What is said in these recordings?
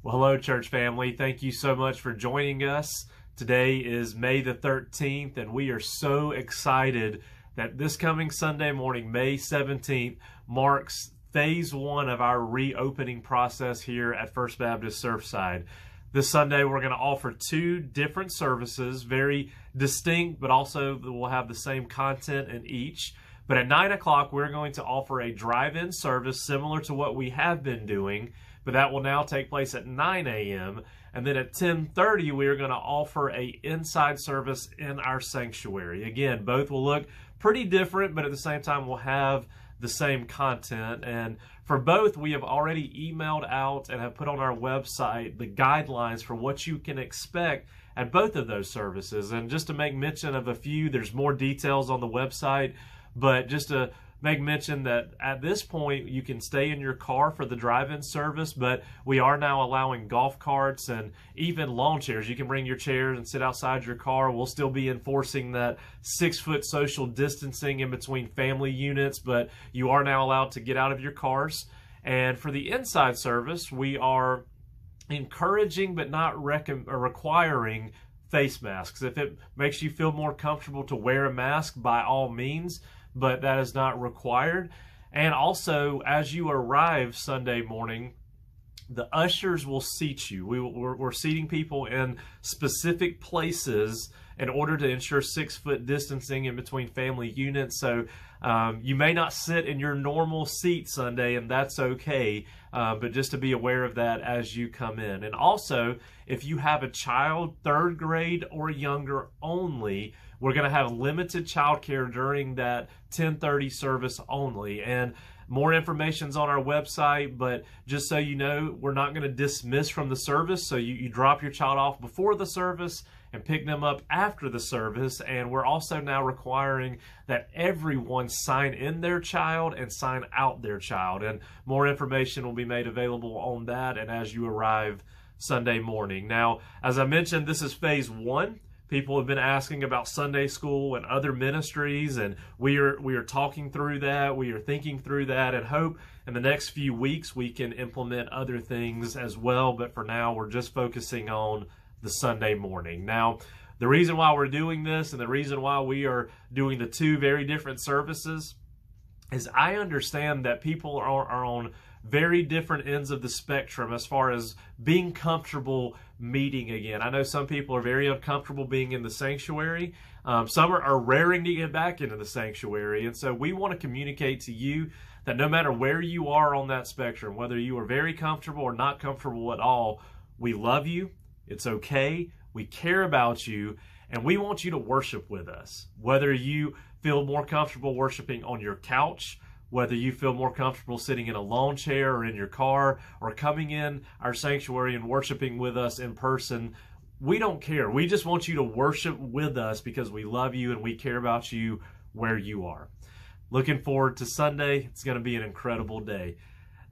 Well, hello, church family. Thank you so much for joining us. Today is May the 13th, and we are so excited that this coming Sunday morning, May 17th, marks phase one of our reopening process here at First Baptist Surfside. This Sunday, we're going to offer two different services, very distinct, but also we'll have the same content in each. But at 9 o'clock, we're going to offer a drive-in service similar to what we have been doing, but that will now take place at 9 a.m. And then at 10:30, we are going to offer a inside service in our sanctuary. Again, both will look pretty different, but at the same time, we'll have the same content. And for both, we have already emailed out and have put on our website the guidelines for what you can expect at both of those services. And just to make mention of a few, there's more details on the website, but just to make mention that at this point you can stay in your car for the drive-in service, but we are now allowing golf carts and even lawn chairs. You can bring your chairs and sit outside your car. We'll still be enforcing that 6-foot social distancing in between family units, but you are now allowed to get out of your cars. And for the inside service, we are encouraging but not requiring face masks. If it makes you feel more comfortable to wear a mask, by all means, but that is not required. And also, as you arrive Sunday morning, the ushers will seat you. We're seating people in specific places in order to ensure 6-foot distancing in between family units. So you may not sit in your normal seat Sunday, and that's okay, but just to be aware of that as you come in. And also, if you have a child, 3rd grade or younger only, we're going to have limited childcare during that 10:30 service only. And more information's on our website, but just so you know, we're not going to dismiss from the service. So you drop your child off before the service and pick them up after the service. And we're also now requiring that everyone sign in their child and sign out their child. And more information will be made available on that and as you arrive Sunday morning. Now, as I mentioned, this is phase one. People have been asking about Sunday school and other ministries, and we are talking through that. We are thinking through that, and hope in the next few weeks we can implement other things as well. But for now, we're just focusing on the Sunday morning. Now, the reason why we're doing this and the reason why we are doing the two very different services is I understand that people are on very different ends of the spectrum as far as being comfortable meeting again. I know some people are very uncomfortable being in the sanctuary. Some are raring to get back into the sanctuary. And so we want to communicate to you that no matter where you are on that spectrum, whether you are very comfortable or not comfortable at all, we love you. It's okay. We care about you. And we want you to worship with us. Whether you feel more comfortable worshiping on your couch, whether you feel more comfortable sitting in a lawn chair or in your car, or coming in our sanctuary and worshiping with us in person, we don't care. We just want you to worship with us because we love you and we care about you where you are. Looking forward to Sunday. It's going to be an incredible day.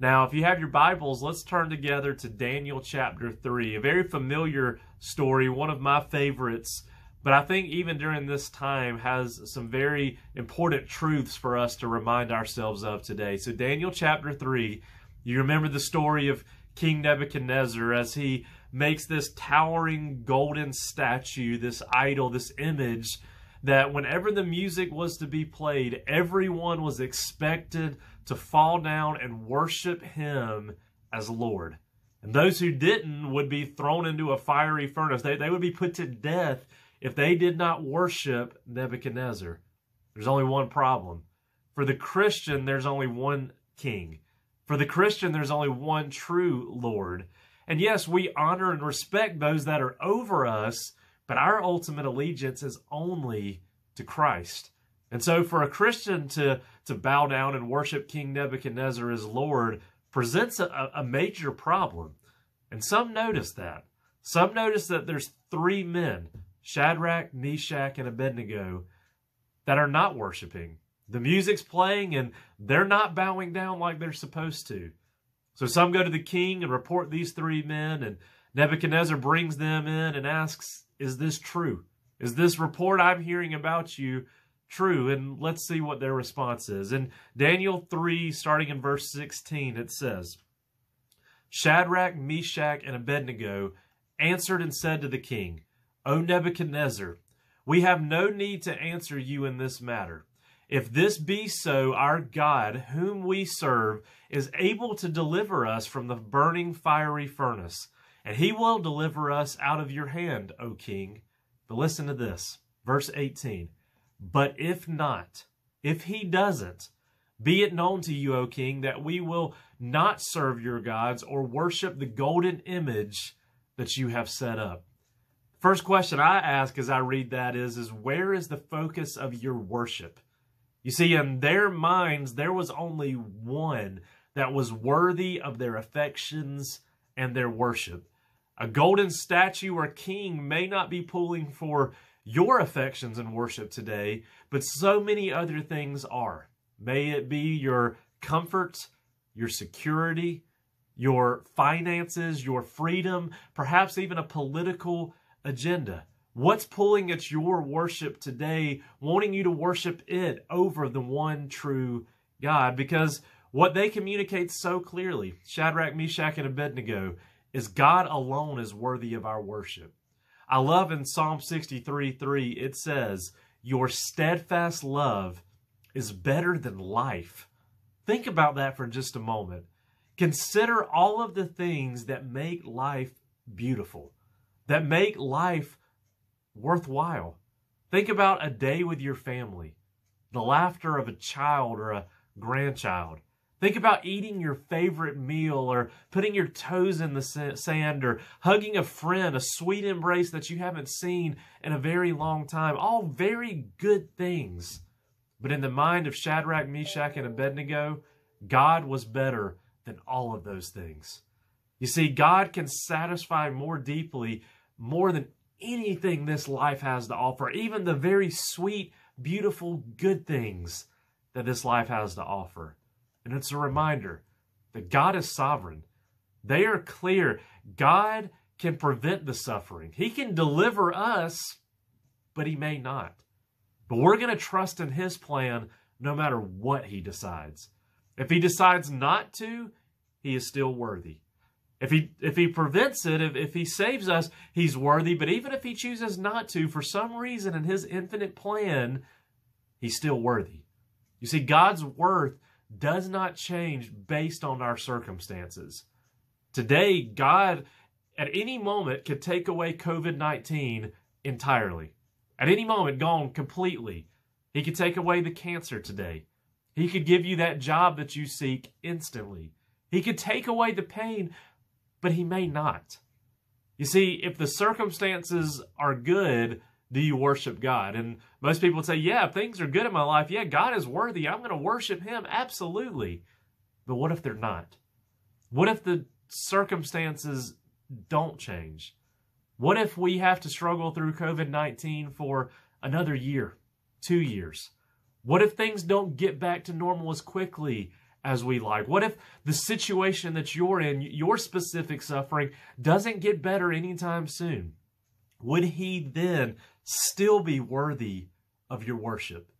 Now, if you have your Bibles, let's turn together to Daniel chapter 3, a very familiar story, one of my favorites, but I think even during this time has some very important truths for us to remind ourselves of today. So Daniel chapter 3, you remember the story of King Nebuchadnezzar as he makes this towering golden statue, this idol, this image, that whenever the music was to be played, everyone was expected to fall down and worship him as Lord. And those who didn't would be thrown into a fiery furnace. They would be put to death if they did not worship Nebuchadnezzar. There's only one problem. For the Christian, there's only one king. For the Christian, there's only one true Lord. And yes, we honor and respect those that are over us, but our ultimate allegiance is only to Christ. And so for a Christian to bow down and worship King Nebuchadnezzar as Lord presents a major problem. And some notice that. Some notice that there's 3 men, Shadrach, Meshach, and Abednego, that are not worshiping. The music's playing and they're not bowing down like they're supposed to. So some go to the king and report these 3 men, and Nebuchadnezzar brings them in and asks, is this true? Is this report I'm hearing about you true? And let's see what their response is. In Daniel 3, starting in verse 16, it says, Shadrach, Meshach, and Abednego answered and said to the king, O Nebuchadnezzar, we have no need to answer you in this matter. If this be so, our God, whom we serve, is able to deliver us from the burning fiery furnace, and he will deliver us out of your hand, O king. But listen to this, verse 18. But if not, if he doesn't, be it known to you, O king, that we will not serve your gods or worship the golden image that you have set up. First question I ask as I read that is where is the focus of your worship? You see, in their minds, there was only one that was worthy of their affections and their worship. A golden statue or king may not be pulling for your affections and worship today, but so many other things are. May it be your comfort, your security, your finances, your freedom, perhaps even a political agenda. What's pulling at your worship today, wanting you to worship it over the one true God? Because what they communicate so clearly, Shadrach, Meshach, and Abednego, is God alone is worthy of our worship. I love in Psalm 63:3, it says, your steadfast love is better than life. Think about that for just a moment. Consider all of the things that make life beautiful, that make life worthwhile. Think about a day with your family, the laughter of a child or a grandchild. Think about eating your favorite meal or putting your toes in the sand or hugging a friend, a sweet embrace that you haven't seen in a very long time. All very good things. But in the mind of Shadrach, Meshach, and Abednego, God was better than all of those things. You see, God can satisfy more deeply, more than anything this life has to offer, even the very sweet, beautiful, good things that this life has to offer. And it's a reminder that God is sovereign. They are clear. God can prevent the suffering. He can deliver us, but he may not. But we're going to trust in his plan no matter what he decides. If he decides not to, he is still worthy. If he prevents it, if he saves us, he's worthy. But even if he chooses not to, for some reason in his infinite plan, he's still worthy. You see, God's worth does not change based on our circumstances. Today, God at any moment could take away COVID-19 entirely. At any moment, gone completely. He could take away the cancer today. He could give you that job that you seek instantly. He could take away the pain, but he may not. You see, if the circumstances are good, do you worship God? And most people would say, yeah, if things are good in my life, yeah, God is worthy. I'm going to worship him. Absolutely. But what if they're not? What if the circumstances don't change? What if we have to struggle through COVID-19 for another year, 2 years? What if things don't get back to normal as quickly as we like? What if the situation that you're in, your specific suffering, doesn't get better anytime soon? Would he then still be worthy of your worship?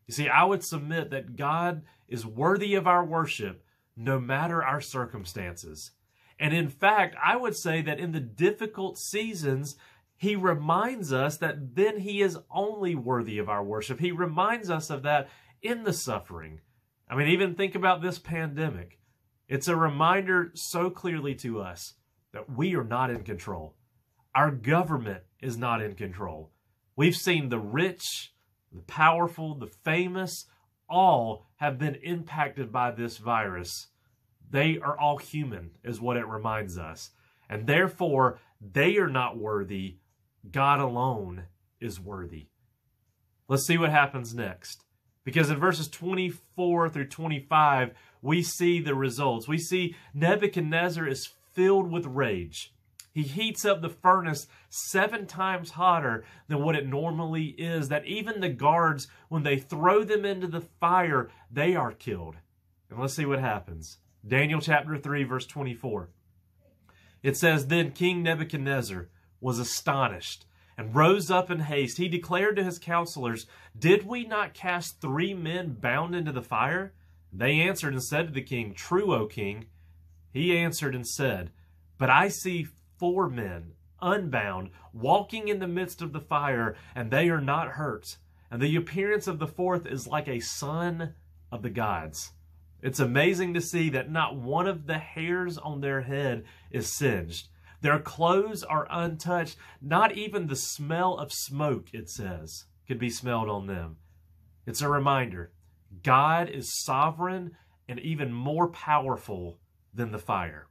You see, I would submit that God is worthy of our worship no matter our circumstances. And in fact, I would say that in the difficult seasons, he reminds us that then he is only worthy of our worship. He reminds us of that in the suffering. I mean, even think about this pandemic. It's a reminder so clearly to us that we are not in control. Our government is not in control. We've seen the rich, the powerful, the famous, all have been impacted by this virus. They are all human, is what it reminds us. And therefore, they are not worthy. God alone is worthy. Let's see what happens next. Because in verses 24 through 25, we see the results. We see Nebuchadnezzar is filled with rage. He heats up the furnace 7 times hotter than what it normally is, that even the guards, when they throw them into the fire, they are killed. And let's see what happens. Daniel chapter 3, verse 24. It says, Then King Nebuchadnezzar was astonished and rose up in haste. He declared to his counselors, Did we not cast 3 men bound into the fire? They answered and said to the king, True, O king. He answered and said, But I see 4 men, unbound, walking in the midst of the fire, and they are not hurt. And the appearance of the 4th is like a son of the gods. It's amazing to see that not one of the hairs on their head is singed. Their clothes are untouched. Not even the smell of smoke, it says, could be smelled on them. It's a reminder. God is sovereign and even more powerful than the fire.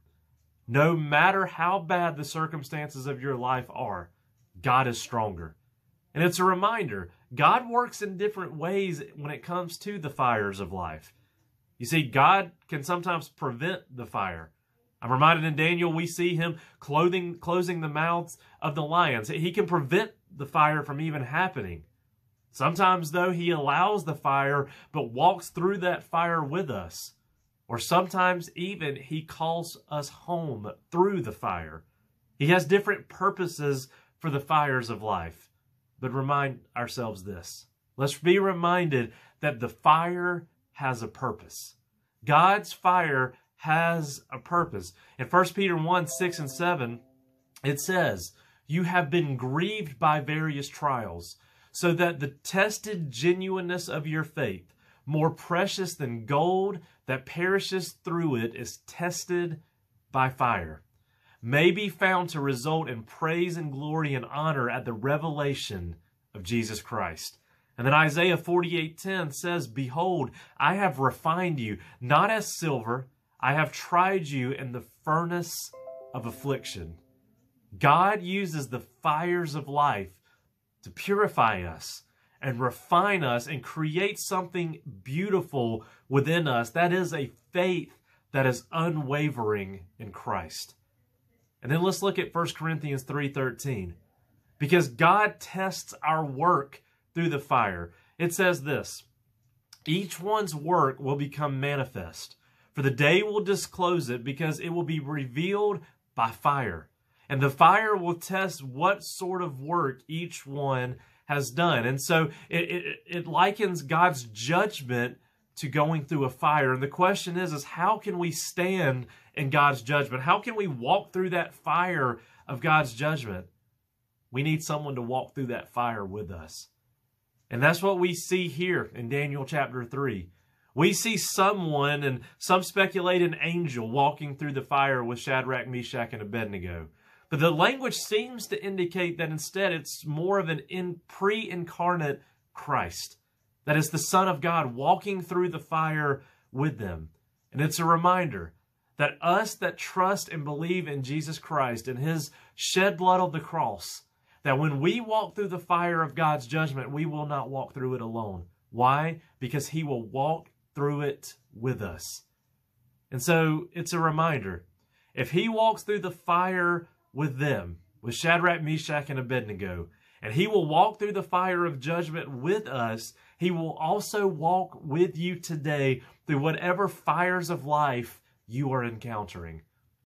No matter how bad the circumstances of your life are, God is stronger. And it's a reminder, God works in different ways when it comes to the fires of life. You see, God can sometimes prevent the fire. I'm reminded in Daniel, we see him closing the mouths of the lions. He can prevent the fire from even happening. Sometimes, though, he allows the fire, but walks through that fire with us. Or sometimes even he calls us home through the fire. He has different purposes for the fires of life. But remind ourselves this. Let's be reminded that the fire has a purpose. God's fire has a purpose. In 1 Peter 1, 6 and 7, it says, "You have been grieved by various trials, so that the tested genuineness of your faith, more precious than gold that perishes through it, is tested by fire, may be found to result in praise and glory and honor at the revelation of Jesus Christ." And then Isaiah 48:10 says, "Behold, I have refined you, not as silver. I have tried you in the furnace of affliction." God uses the fires of life to purify us and refine us and create something beautiful within us. That is a faith that is unwavering in Christ. And then let's look at 1 Corinthians 3:13. Because God tests our work through the fire. It says this, "Each one's work will become manifest, for the day will disclose it, because it will be revealed by fire. And the fire will test what sort of work each one has done." And so it likens God's judgment to going through a fire. And the question is how can we stand in God's judgment? How can we walk through that fire of God's judgment? We need someone to walk through that fire with us. And that's what we see here in Daniel chapter 3. We see someone, and some speculate an angel, walking through the fire with Shadrach, Meshach, and Abednego. But the language seems to indicate that instead it's more of an pre-incarnate Christ. That is the Son of God walking through the fire with them. And it's a reminder that us that trust and believe in Jesus Christ and his shed blood on the cross, that when we walk through the fire of God's judgment, we will not walk through it alone. Why? Because he will walk through it with us. And so it's a reminder. If he walks through the fire with them, with Shadrach, Meshach, and Abednego, and he will walk through the fire of judgment with us, he will also walk with you today through whatever fires of life you are encountering.